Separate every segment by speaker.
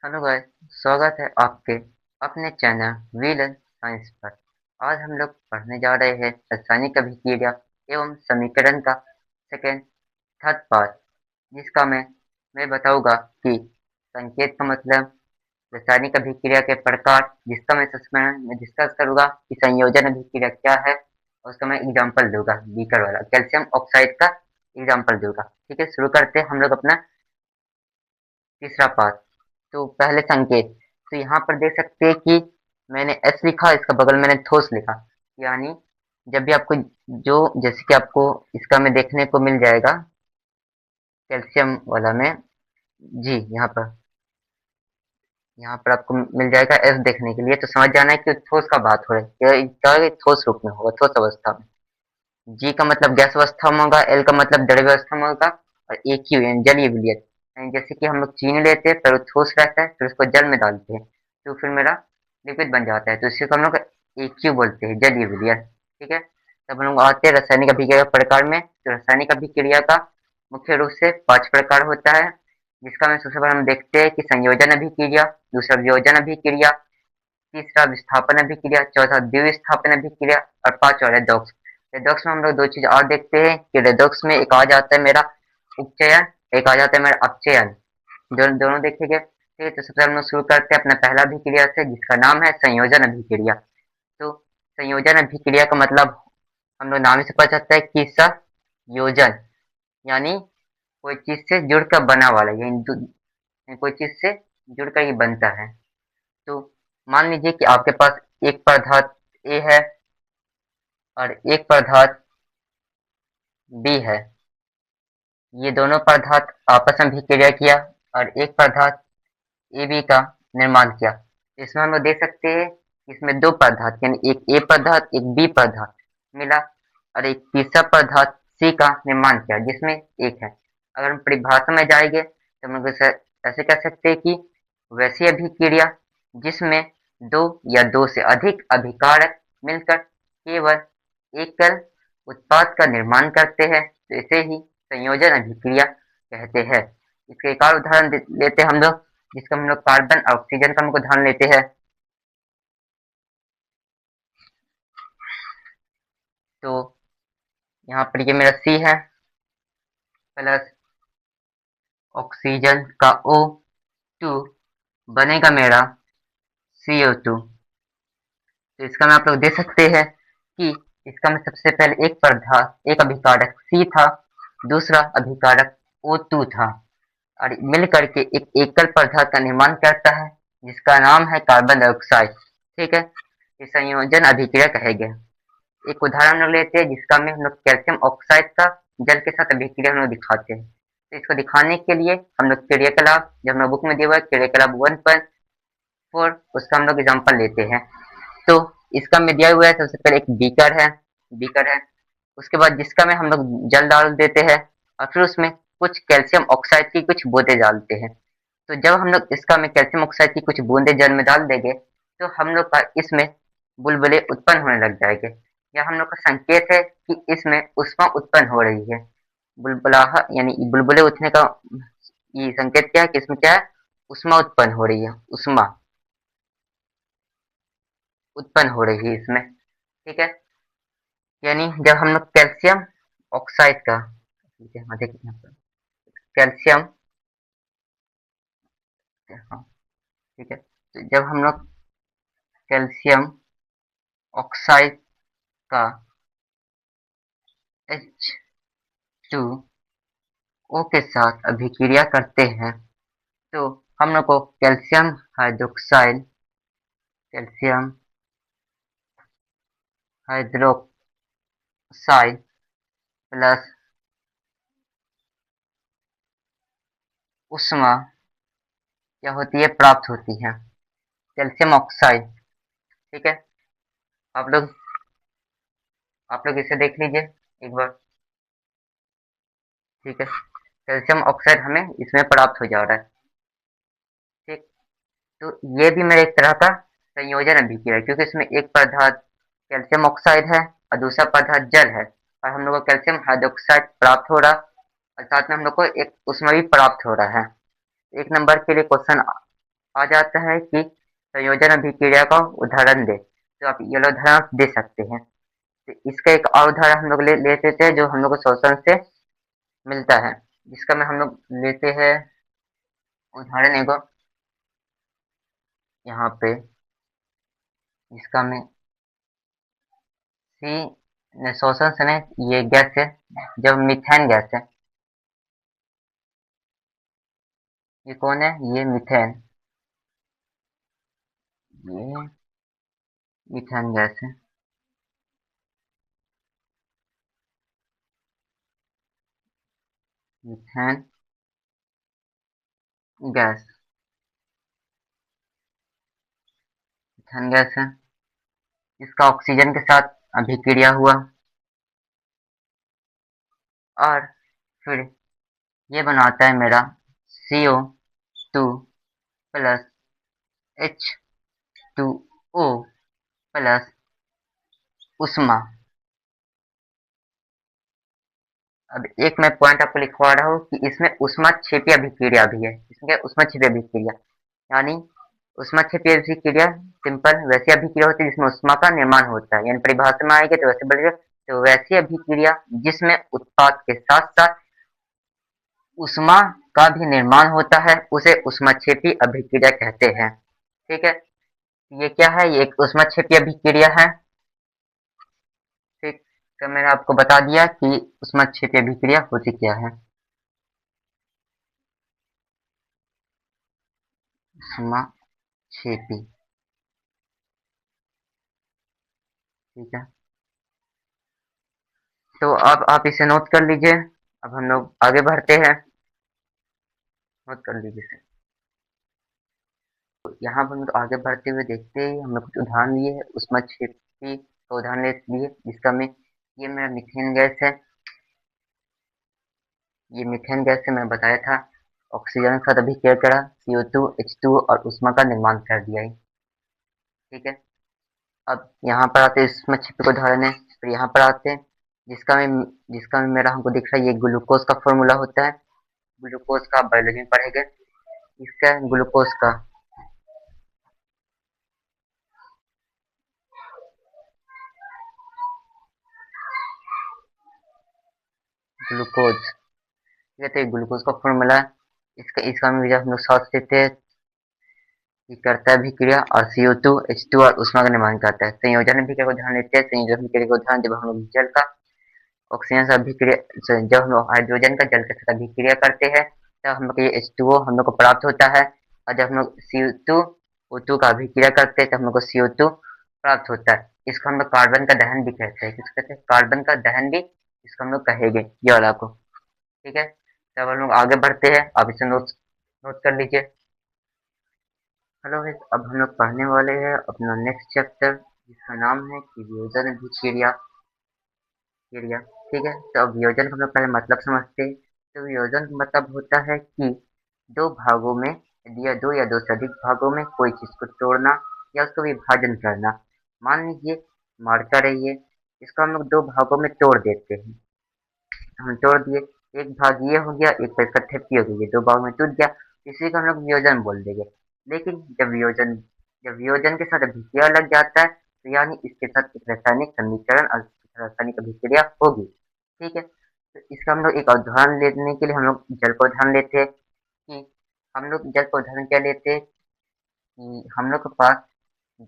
Speaker 1: Hello guys. स्वागत है आपके अपने चैनल व्हील एंड साइंस पर। आज हम लोग पढ़ने जा रहे हैं रासायनिक अभिक्रिया एवं समीकरण का सेकेंड थर्ड पार्ट, जिसका मैं बताऊंगा कि संकेत का मतलब, रासायनिक अभिक्रिया के प्रकार, जिसका मैं सबसे पहले मैं डिस्कस करूंगा कि संयोजन अभिक्रिया क्या है, और उसका मैं एग्जांपल दूंगा, बीकर वाला कैल्शियम ऑक्साइड का एग्जांपल दूंगा। ठीक है, शुरू करते हैं हम लोग अपना तीसरा पार्ट। तो पहले संकेत, तो यहाँ पर देख सकते हैं कि मैंने एस लिखा, इसका बगल मैंने ठोस लिखा। यानी जब भी आपको जो जैसे कि आपको इसका में देखने को मिल जाएगा कैल्शियम वाला में, जी यहाँ पर आपको मिल जाएगा एस देखने के लिए, तो समझ जाना है कि ठोस का बात हो रहा है, क्या ठोस रूप में होगा, ठोस अवस्था में। जी का मतलब गैस अवस्था में होगा, एल का मतलब द्रव्य अवस्था में होगा, और ए क्यू यानी जलीय विलयन, यानी जैसे कि हम लोग चीनी लेते हैं पर वो ठोस रहता है, फिर उसको जल में डालते हैं तो फिर मेरा लिक्विड बन जाता है, तो इसी को हम लोग ए क्यू बोलते हैं, जलीय विलयन। ठीक है, तब हम लोग आते हैं रासायनिक अभिक्रिया के प्रकार में। तो रासायनिक अभिक्रिया का मुख्य रूप से 5 प्रकार होता है, जिसका में सबसे पहले हम देखते हैं कि संयोजन अभिक्रिया, दूसरा वियोजन अभिक्रिया, तीसरा विस्थापन अभिक्रिया, चौथा द्विविस्थापन अभिक्रिया, और पांचवा रेडॉक्स। रेडॉक्स में हम लोग दो चीज और देखते हैं कि रेडॉक्स में एक आ जाता है मेरा उपचयन, एक आ जाता है मेरा अपचयन, दोनों देखेंगे। ठीक है, तो सबसे हम लोग शुरू करते हैं अपना पहला अभिक्रिया से, जिसका नाम है संयोजन अभिक्रिया। तो संयोजन अभिक्रिया का मतलब हम लोग नाम से पता चलता है कि संयोजन यानी कोई चीज से जुड़कर बना वाला, यानी कोई चीज से जुड़कर ही बनता है। तो मान लीजिए कि आपके पास एक पदार्थ ए है और एक पदार्थ बी है। ये दोनों पदार्थ आपस में अभिक्रिया किया और एक पदार्थ ए बी का निर्माण किया। इसमें हम लोग देख सकते हैं कि इसमें दो पदार्थ यानी एक ए पदार्थ एक बी पदार्थ मिला, और एक तीसरा पदार्थ सी का निर्माण किया जिसमें एक है। अगर हम परिभाषा में जाएंगे तो हम लोग ऐसे कह सकते हैं कि वैसी अभिक्रिया जिसमें दो या दो से अधिक अभिकारक मिलकर केवल एकल उत्पाद का निर्माण करते हैं, तो इसे ही संयोजन अभिक्रिया कहते हैं। इसके एक और उदाहरण लेते हैं हम लोग, जिसका हम लोग कार्बन और ऑक्सीजन का हमको उदाहरण लेते हैं। तो यहाँ पर ये मेरा सी है प्लस ऑक्सीजन का O2 बनेगा मेरा CO2। तो इसका में आप लोग देख सकते हैं कि इसका में सबसे पहले एक पदार्थ एक अभिकारक सी था, दूसरा अभिकारक O2 था, और मिल करके एक एकल पदार्थ का निर्माण करता है जिसका नाम है कार्बन डाइऑक्साइड। ठीक है, ये संयोजन अभिक्रिया कहेंगे। एक उदाहरण हम लेते हैं जिसका में हम लोग कैल्शियम ऑक्साइड का जल के साथ अभिक्रिया हम लोग दिखाते हैं। तो इसको दिखाने के लिए हम लोग क्रियाकलाप, जो हम लोग बुक में दिया हुआ है क्रियाकलाप 1.4, उसका हम लोग एग्जाम्पल लेते हैं। तो इसका में दिया हुआ है सबसे पहले एक बीकर है, उसके बाद जिसका में हम लोग जल डाल देते हैं, और फिर उसमें कुछ कैल्शियम ऑक्साइड की कुछ बूंदे डालते हैं। तो जब हम लोग इसका में कैल्शियम ऑक्साइड की कुछ बूंदे जल में डाल देंगे तो हम लोग का इसमें बुलबुले उत्पन्न होने लग जाएंगे। यह हम लोग का संकेत है कि इसमें ऊष्मा उत्पन्न हो रही है। बुलबुलाहट यानी बुलबुले उठने का ये संकेत क्या है कि इसमें क्या है, ऊष्मा उत्पन्न हो रही है, ऊष्मा उत्पन्न हो रही है इसमें। ठीक है, यानी जब हम लोग कैल्शियम ऑक्साइड का, ठीक है हाँ देखिए यहाँ पर कैल्शियम, हाँ ठीक है, तो जब हम लोग कैल्शियम ऑक्साइड का H2O के साथ अभिक्रिया करते हैं तो हम लोग को कैल्शियम हाइड्रोक्साइड प्लस उष्मा क्या होती है, प्राप्त होती है, कैल्शियम ऑक्साइड। ठीक है, आप लोग आप लोग इसे देख लीजिए एक बार। ठीक है, कैल्शियम ऑक्साइड हमें इसमें प्राप्त हो जा रहा है। ठीक, तो ये भी मेरे एक तरह का संयोजन अभिक्रिया है, क्योंकि इसमें एक पदार्थ कैल्शियम ऑक्साइड है और दूसरा पदार्थ जल है, और हम लोग को कैल्शियम हाइड्रोक्साइड प्राप्त हो रहा, और साथ में हम लोग को एक उसमें भी प्राप्त हो रहा है। एक नंबर के लिए क्वेश्चन आ जाता है कि संयोजन अभिक्रिया का उदाहरण दे, तो आप ये वाला उदाहरण दे सकते हैं। तो इसका एक और उदाहरण हम लोग लेते थे जो हम लोग को शोषण से मिलता है, जिसका में हम लोग लेते हैं उदाहरण एगो यहाँ पे, जिसका में सी शोषण समय ये गैस है, जब मीथेन गैस है, ये कौन है, ये मीथेन, ये मीथेन गैस है, मीथेन गैस, मीथेन गैस है, इसका ऑक्सीजन के साथ अभिक्रिया हुआ और फिर ये बनाता है मेरा CO2 प्लस H2O प्लस उष्मा। अब एक मैं पॉइंट आपको लिखवा रहा हूँ कि इसमें ऊष्माक्षेपी अभिक्रिया भी है, इसमें ऊष्माक्षेपी अभिक्रिया यानी ऊष्माक्षेपी अभिक्रिया सिंपल वैसी अभिक्रिया होती है जिसमें ऊष्मा का निर्माण होता है, यानी परिभाषा में आएगी तो वैसे बोलेगा, तो वैसी अभिक्रिया जिसमें उत्पाद के साथ साथ ऊष्मा का भी निर्माण होता है उसे ऊष्माक्षेपी अभिक्रिया कहते हैं। ठीक है, ये क्या है, ये एक ऊष्माक्षेपी अभिक्रिया है। ठीक, तो मैंने आपको बता दिया कि ऊष्माक्षेपी अभिक्रिया होती क्या है। ऊष्माक्षेपी, ठीक है, तो अब आप इसे नोट कर लीजिए। अब हम लोग आगे बढ़ते हैं, नोट कर लीजिए इसे। तो यहाँ पर हम लोग आगे बढ़ते हुए देखते ही हम लोग कुछ उदाहरण लिए है, ऊष्माक्षेपी का उदाहरण लिए जिसका में ये मेरा मीथेन गैस है, ये मीथेन गैस से मैं बताया था, ऑक्सीजन के साथ अभिक्रिया करा, CO2 H2O और ऊष्मा का निर्माण कर दिया है। ठीक है, अब यहाँ पर आते हैं ऊष्माक्षेपी का उदाहरण है, फिर यहाँ पर आते हैं जिसका में मेरा हमको दिख रहा है, ये ग्लूकोज का फॉर्मूला होता है, ग्लूकोज का बायोलॉजी में पढ़ेंगे, इसका ग्लूकोज का ग्लूकोज, ठीक है, तो ये ग्लूकोज का फॉर्मूला, इसका इसका में जब हम लोग सांस लेते हैं ये करता है अभिक्रिया और CO2 H2 और उष्मा का निर्माण करता है। संयोजन अभिक्रिया को ध्यान देते हैं, संयोजन अभिक्रिया को ध्यान जब हम लोग जल का ऑक्सीजन से अभिक्रिया, जब हम लोग हाइड्रोजन का जल के साथ अभिक्रिया करते हैं तब हम लोग ये H2O हम लोग को प्राप्त होता है, और जब हम लोग CO2 का अभिक्रिया करते हैं तब हम लोग को CO2 प्राप्त होता है। इसको हम लोग कार्बन का दहन भी कहते हैं, किसको कहते हैं, कार्बन का दहन भी इसको हम लोग कहेंगे ये वाला को। ठीक है, तब हम लोग आगे बढ़ते हैं, आप इसे नोट नोट कर लीजिए। हेलो गाइस, अब हम लोग पढ़ने वाले हैं अपना नेक्स्ट चैप्टर जिसका नाम है कि वियोजन अभिक्रिया क्रिया। ठीक है, तो अब वियोजन का हम लोग पहले मतलब समझते हैं। तो वियोजन का मतलब होता है कि दो भागों में दो या दो से अधिक भागों में कोई चीज को तोड़ना या उसको विभाजन करना। मान लीजिए मार्कर है ये, इसको हम लोग दो भागों में तोड़ देते हैं, हम तोड़ दिए, एक भाग ये हो गया, एक पर इसका ठेपी हो गई, दो भाग में टूट गया, इसी को हम लोग वियोजन बोल देंगे। लेकिन जब वियोजन के साथ अभिक्रिया लग जाता है तो यानी इसके साथ एक रासायनिक समीकरण और रासायनिक अभिक्रिया होगी। ठीक है, तो इसका हम लोग एक उदाहरण लेने के लिए हम लोग जल का उदाहरण लेते हैं कि हम लोग जल का उदाहरण क्या लेते हैं कि हम लोग के पास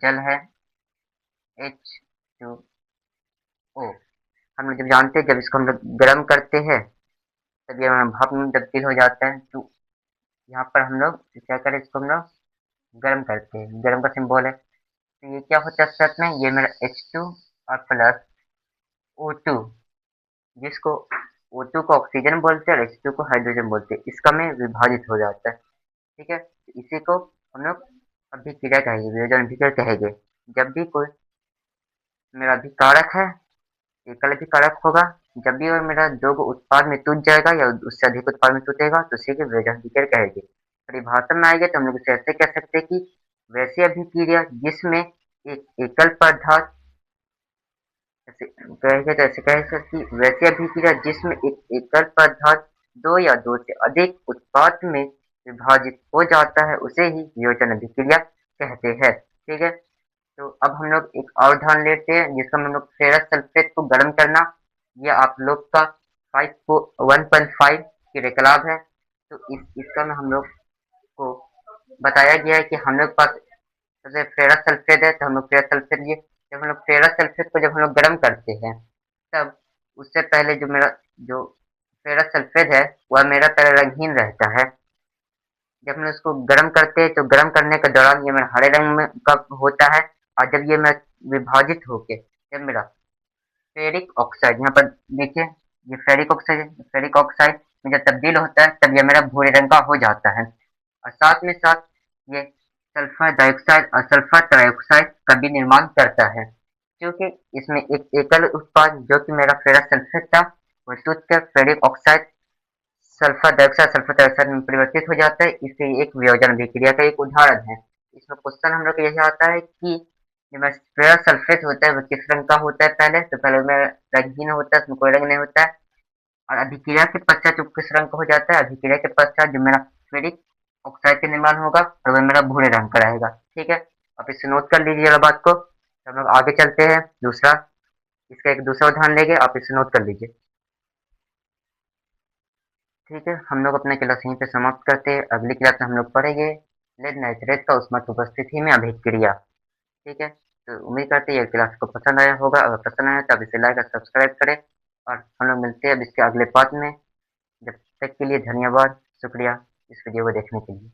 Speaker 1: जल है H2O, हम लोग जब जानते हैं जब इसको हम लोग गर्म करते हैं तब ये भाप में तब्दील हो जाता है, तो यहाँ पर हम लोग क्या करें, इसको हम लोग गर्म करते हैं, गर्म का सिंबल है, तो ये क्या होता है साथ में, ये मेरा H2 और प्लस O2, जिसको O2 को ऑक्सीजन बोलते हैं और H2 को हाइड्रोजन बोलते हैं, इसका में विभाजित हो जाता है। ठीक है, तो इसी को हम लोग अभिक्रिया कहेंगे, वियोजन अभिक्रिया कहेंगे। जब भी कोई मेरा अभिकारक है, एकल अभिकारक होगा, जब भी वो मेरा दो गो उत्पाद में टूट जाएगा या उससे अधिक उत्पाद में टूटेगा तो उसी को वियोजन अभिक्रिया कहेंगे। परिभाषा में आएगा तो हम लोग इसे ऐसे कह सकते हैं कि वैसी अभिक्रिया जिसमें एक एकल पदार्थ, ऐसे कहेंगे तो ऐसे कह सकते कि वैसी अभिक्रिया जिसमें एक एकल पदार्थ दो या दो से अधिक उत्पाद में विभाजित हो जाता है उसे ही वियोजन अभिक्रिया कहते हैं। ठीक है, तो अब हम लोग एक और उदाहरण लेते हैं जिसका हम लोग फेरस सल्फेट को गर्म करना। यह आप लोग का 1.5 क्रियाकलाप है। तो इसका में हम लोग को बताया गया है कि हम लोग के पास जैसे फेरस सल्फेट है, तो हम लोग फेरस सल्फेट लिए जब हम लोग फेरस सल्फेट को जब हम लोग गर्म करते हैं, तब उससे पहले जो फेरस सल्फेट है वह मेरा पहले रंगहीन रहता है। जब हम उसको गर्म करते हैं तो गर्म करने के दौरान ये मेरा हरे रंग में का होता है, और जब ये मैं विभाजित होके जब मेरा फेरिक ऑक्साइड यहाँ पर देखिए, ये फेरिक ऑक्साइड है, फेरिक ऑक्साइड में जब तब्दील होता है तब ये मेरा भूरे रंग का हो जाता है। और साथ में साथ ये सल्फर डाइऑक्साइड और सल्फर ट्राइऑक्साइड का भी निर्माण करता है, क्योंकि इसमें एक एकल उत्पाद जो कि मेरा फेरस सल्फेट था वो टूट कर फेरिक ऑक्साइड सल्फर डाइऑक्साइड में परिवर्तित हो जाता है। इसे एक वियोजन अभिक्रिया का एक उदाहरण है। इसमें क्वेश्चन हम लोग को यही आता है कि जो फेरस सल्फेट होता है वो किस रंग का होता है, पहले तो पहले में रंगहीन होता है, उसमें कोई रंग नहीं होता है। और अभिक्रिया के पश्चात जो किस रंग का हो जाता है, अभिक्रिया के पश्चात जो मेरा फेरिक ऑक्साइड का निर्माण होगा और वह मेरा भूरे रंग का रहेगा। ठीक है, आप इसे नोट कर लीजिएगा बात को। तो हम लोग आगे चलते हैं, दूसरा इसका एक दूसरा उदाहरण लेंगे, आप इसे नोट कर लीजिए। ठीक है, हम लोग अपना क्लास यहीं पे समाप्त करते हैं। अगली क्लास में हम लोग पढ़ेंगे लेड नाइट्रेट का उष्मा की उपस्थिति में अभिक्रिया। ठीक है, तो उम्मीद करते हैं ये क्लास को पसंद आया होगा। अगर पसंद आया तो आप इसे लाइक और सब्सक्राइब करें, और हम लोग मिलते हैं अब इसके अगले पार्ट में। जब तक के लिए धन्यवाद, शुक्रिया इस वीडियो को देखने के लिए।